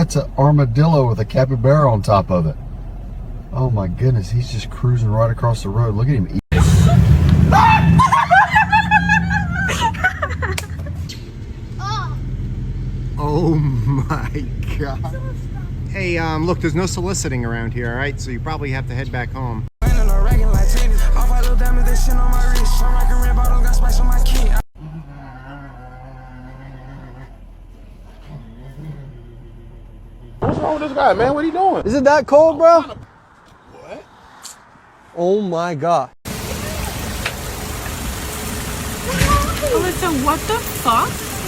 That's an armadillo with a capybara on top of it. Oh my goodness, he's just cruising right across the road. Look at him eat. Oh my God. Hey, look, there's no soliciting around here, all right? So you probably have to head back home. What's wrong with this guy, man? What are you doing? Is it that cold, bro? What? Oh my God. Alyssa, what the fuck?